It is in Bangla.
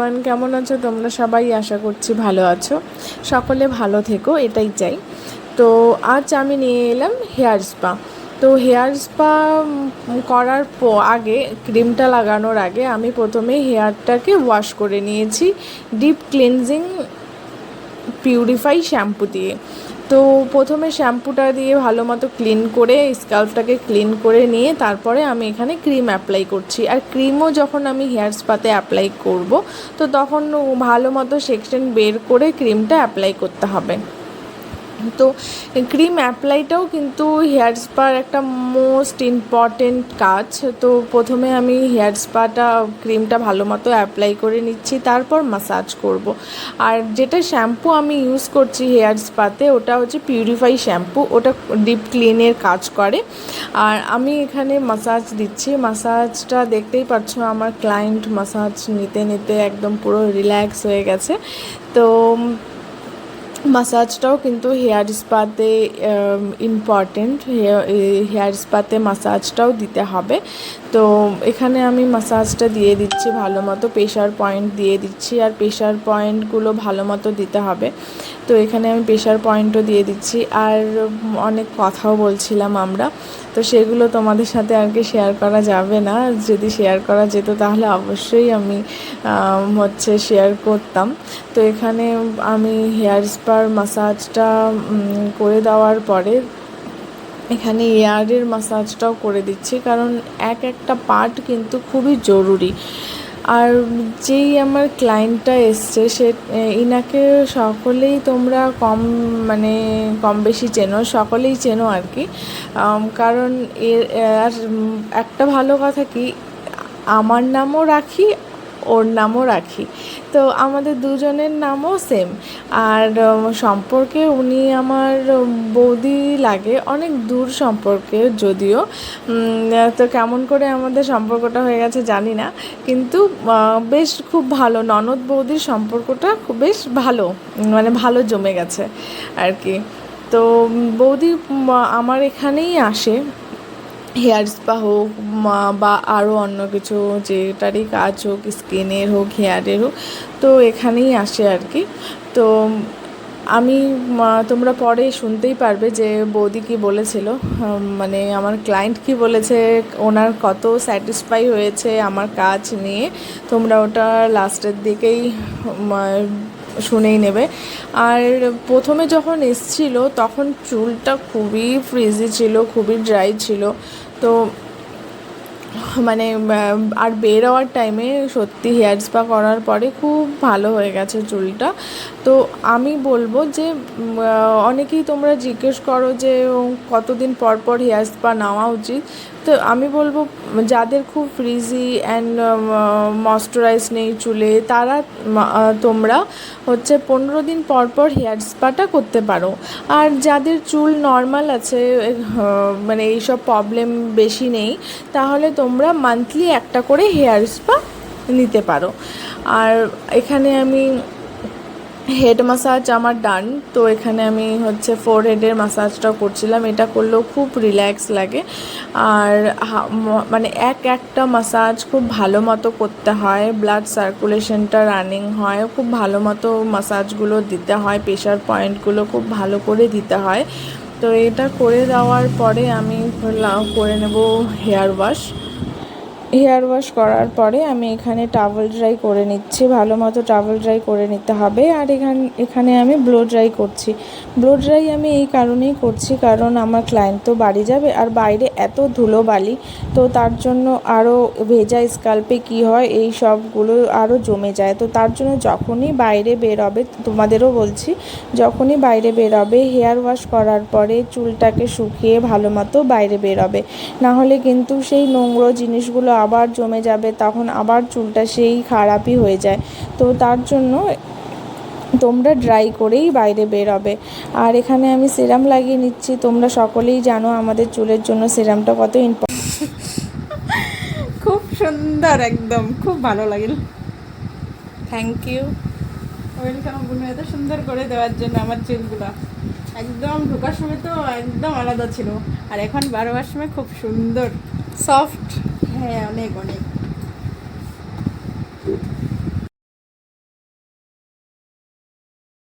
এভরিওয়ান, কেমন আছো তোমরা সবাই? আশা করছি ভালো আছো। সকলে ভালো থেকো, এটাই চাই। তো আজ আমি নিয়ে এলাম হেয়ার স্পা। তো হেয়ার স্পা করার আগে, ক্রিমটা লাগানোর আগে আমি প্রথমে হেয়ারটাকে ওয়াশ করে নিয়েছি ডিপ ক্লিনজিং পিউরিফাই শ্যাম্পু দিয়ে। তো প্রথমে শ্যাম্পুটা দিয়ে ভালো মতো ক্লিন করে স্কাল্পটাকে ক্লিন করে নিয়ে তারপরে আমি এখানে ক্রিম অ্যাপ্লাই করছি। আর ক্রিমও যখন আমি হেয়ার স্পাতে অ্যাপ্লাই করব, তো তখন ভালো মতো সেকশন বের করে ক্রিমটা অ্যাপ্লাই করতে হবে। তো ক্রিম অ্যাপ্লাইটাও কিন্তু হেয়ার স্পার একটা মোস্ট ইম্পর্টেন্ট কাজ। তো প্রথমে আমি হেয়ার স্পাটা ক্রিমটা ভালো মতো অ্যাপ্লাই করে নিচ্ছি, তারপর মাসাজ করব। আর যেটা শ্যাম্পু আমি ইউজ করছি হেয়ার স্পাতে, ওটা হচ্ছে পিউরিফাই শ্যাম্পু, ওটা ডিপ ক্লিনের কাজ করে। আর আমি এখানে মাসাজ দিচ্ছি। মাসাজটা দেখতেই পাচ্ছ, আমার ক্লায়েন্ট মাসাজ নিতে নিতে একদম পুরো রিল্যাক্স হয়ে গেছে। তো মাসাজটাও কিন্তু হেয়ার স্পাতে ইম্পর্টেন্ট, হেয়ার স্পাতে মাসাজটাও দিতে হবে। তো এখানে আমি মাসাজটা দিয়ে দিচ্ছি, ভালো মতো প্রেশার পয়েন্ট দিয়ে দিচ্ছি। আর প্রেশার পয়েন্টগুলো ভালো মতো দিতে হবে। তো এখানে আমি প্রেশার পয়েন্টও দিয়ে দিচ্ছি। আর অনেক কথাও বলছিলাম আমরা, তো সেগুলো তোমাদের সাথে আর কি শেয়ার করা যাবে না। যদি শেয়ার করা যেত তাহলে অবশ্যই আমি শেয়ার করতাম। তো এখানে আমি হেয়ার স্পার মাসাজটা করে দেওয়ার পরে এখানে এয়ারের মাসাজটাও করে দিচ্ছি, কারণ একটা পার্ট কিন্তু খুবই জরুরি। আর যেই আমার ক্লায়েন্টটা এসছে, ইনাকে সকলেই তোমরা কম বেশি চেনো, সকলেই চেনো আর কি। কারণ আর একটা ভালো কথা কি, আমার নামও রাখি, ওর নামও রাখি। তো আমাদের দুজনের নামও সেম। আর সম্পর্কে উনি আমার বৌদি লাগে, অনেক দূর সম্পর্কে যদিও। তো কেমন করে আমাদের সম্পর্কটা হয়ে গেছে জানি না, কিন্তু বেশ খুব ভালো। ননদ বৌদির সম্পর্কটা খুব বেশ ভালো, ভালো জমে গেছে আর কি। তো বৌদি আমার এখানেই আসে, হেয়ার স্পা হোক বা আরও অন্য কিছু যেটারই কাজ হোক, স্কিনের হোক, হেয়ারের হোক, তো এখানেই আসে আর কি। তো আমি তোমরা পরে শুনতেই পারবে যে বৌদি কী বলেছিল, আমার ক্লায়েন্ট কী বলেছে, ওনার কত স্যাটিসফাই হয়েছে আমার কাজ নিয়ে। তোমরা ওটা লাস্টের দিকেই শুনেই নেবে। আর প্রথমে যখন এসছিল তখন চুলটা খুবই ফ্রিজি ছিল, খুবই ড্রাই ছিল। তো আর বেরোয়ার টাইমে সত্যি হেয়ার স্পা করার পরে খুব ভালো হয়ে গেছে চুলটা। তো আমি বলবো যে অনেকেই তোমরা জিজ্ঞেস করো যে কতদিন পর পর হেয়ার স্পা নেওয়া উচিত। তো আমি বলবো যাদের খুব ফ্রিজি অ্যান্ড ময়শ্চারাইজ নেই চুলে, তারা তোমরা 15 দিন পর পর হেয়ার স্পাটা করতে পারো। আর যাদের চুল নর্মাল আছে, এইসব প্রবলেম বেশি নেই, তাহলে তোমরা মান্থলি একটা করে হেয়ার স্পা নিতে পারো। আর এখানে আমি হেড মাসাজ আমার ডান। তো এখানে আমি ফোরহেডের মাসাজটাও করছিলাম। এটা করলেও খুব রিল্যাক্স লাগে। আর একটা মাসাজ খুব ভালো মতো করতে হয়, ব্লাড সার্কুলেশনটা রানিং হয়, খুব ভালো মতো মাসাজগুলো দিতে হয়, প্রেশার পয়েন্টগুলো খুব ভালো করে দিতে হয়। তো এটা করে দেওয়ার পরে আমি করে নেব হেয়ার ওয়াশ। হেয়ার ওয়াশ করার পরে আমি এখানে টাওয়েল ড্রাই করে নিচ্ছি, ভালো মতো টাওয়েল ড্রাই করে নিতে হবে। আর এখানে আমি ব্লো ড্রাই করছি। ব্লো ড্রাই আমি এই কারণেই করছি, কারণ আমার ক্লায়েন্ট তো বাড়ি যাবে, আর বাইরে এত ধুলোবালি, তো তার জন্য আরও ভেজা স্কাল্পে কী হয়, এই সবগুলো আরও জমে যায়। তো তার জন্য যখনই বাইরে বেরোবে, তোমাদেরও বলছি, যখনই বাইরে বেরোবে হেয়ার ওয়াশ করার পরে চুলটাকে শুকিয়ে ভালো মতো বাইরে বেরোবে, নাহলে কিন্তু সেই নোংরা জিনিসগুলো আবার জমে যাবে, তখন আবার চুলটা সেই খারাপই হয়ে যায়। তো তার জন্য তোমরা ড্রাই করেই বাইরে বেরোবে। আর এখানে আমি সিরাম লাগিয়ে নিচ্ছি। তোমরা সকলেই জানো আমাদের চুলের জন্য সিরামটা কত ইম্পর্টেন্ট। খুব সুন্দর, একদম খুব ভালো লাগিল। থ্যাংক ইউ, ওয়েলকাম বোন, এত সুন্দর করে দেওয়ার জন্য। আমার চুলগুলো একদম ঢোকার সময় তো একদম আলাদা ছিল, আর এখন বারোবার সময় খুব সুন্দর সফট। হ্যাঁ, অনেক অনেক।